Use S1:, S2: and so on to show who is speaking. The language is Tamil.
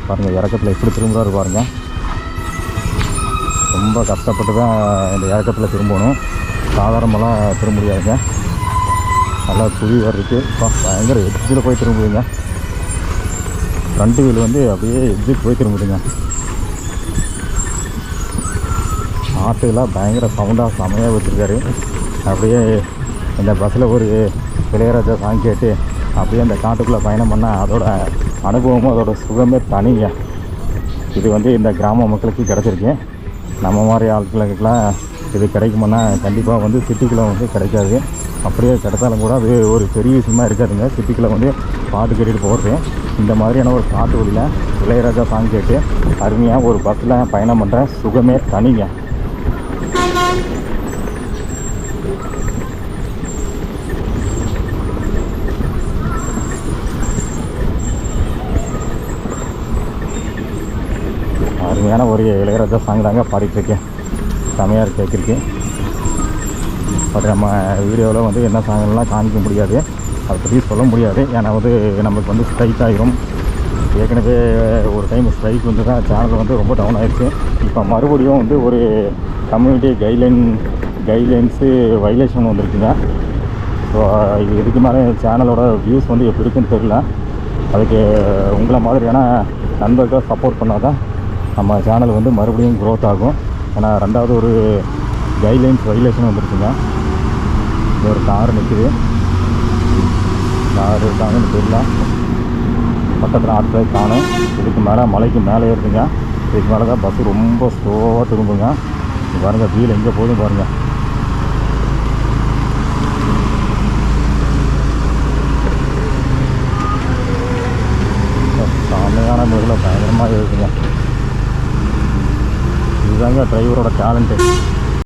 S1: பாருங்கள் இறக்கத்தில் எப்படி திரும்புகிறாரு பாருங்கள். ரொம்ப கஷ்டப்பட்டு தான் இந்த இறக்கத்தில் திரும்பணும், சாதாரணமெல்லாம் திரும்ப முடியாதுங்க. நல்லா குழி வர்றதுக்கு பயங்கர எட்ஜில் போய் திரும்புதுங்க. ஃப்ரண்ட் வீல் வந்து அப்படியே எட்ஜுக்கு போய் திரும்புதுங்க. ஆட்டுலாம் பயங்கர சவுண்டாக செமையாக வச்சுருக்காரு. அப்படியே இந்த பஸ்ஸில் ஒரு இளையராஜா சாங் கேட்டு அப்படியே அந்த காட்டுக்குள்ளே பயணம் பண்ணால் அதோட அனுபவமும் அதோட சுகமே தனிங்க. இது வந்து இந்த கிராம மக்களுக்கு கிடச்சிருக்கு. நம்ம மாதிரி ஆட்களுக்கெல்லாம் இது கிடைக்குமுன்னா கண்டிப்பாக வந்து சிட்டிக்குள்ளே வந்து கிடைக்காது. அப்படியே கிடைச்சாலும் கூட அது ஒரு பெரிய விஷயமா இருக்காதுங்க. சிட்டிக்குள்ளே வந்து பாட்டு கேட்டுட்டு போகிறது, இந்த மாதிரியான ஒரு காட்டு வழியில் இளையராஜா சாங் கேட்டு அருமையாக ஒரு பஸ்ஸில் பயணம் பண்ணுற சுகமே தனிங்க. அருமையான ஒரு இளையராஜா சாங் தாங்க பாடிட்டுருக்கேன். செமையாக கேட்குறக்கு. பட் நம்ம வீடியோவில் வந்து என்ன சாங்கெல்லாம் காமிக்க முடியாது, அதை பற்றி சொல்ல முடியாது. ஏன்னா வந்து நமக்கு வந்து ஸ்ட்ரைக் ஆகிரும். ஏற்கனவே ஒரு டைம் ஸ்ட்ரைக் வந்து தான் சேனல் வந்து ரொம்ப டவுன் ஆகிடுச்சு. இப்போ மறுபடியும் வந்து ஒரு கம்யூனிட்டி கைட்லைன்ஸு வைலேஷன் வந்துருக்குங்க. ஸோ இதுக்கு மேலே சேனலோட வியூஸ் வந்து எப்படி இருக்குன்னு தெரியல. அதுக்கு உங்களை மாதிரியான நண்பர்கள் சப்போர்ட் பண்ணால் தான் நம்ம சேனல் வந்து மறுபடியும் க்ரோத் ஆகும். ஏன்னா ரெண்டாவது ஒரு கைட்லைன்ஸ் வைலேஷன் வந்துருச்சுங்க. இது ஒரு கார் நிற்குது, கார் இருக்காங்கன்னு தெரியல. பக்கத்தில் ஆட்களை காணும். இதுக்கு மேலே மலைக்கு மேலே இருக்குங்க. இதுக்கு மேலே தான் பஸ்ஸு ரொம்ப ஸ்லோவாக திரும்புங்க. பாருங்கள் வீல் எங்கே போதும் பாருங்கள். செமையான முறையில் பயங்கரமாக இருக்குங்க. இதுதாங்க டிரைவரோட டேலண்ட்டு.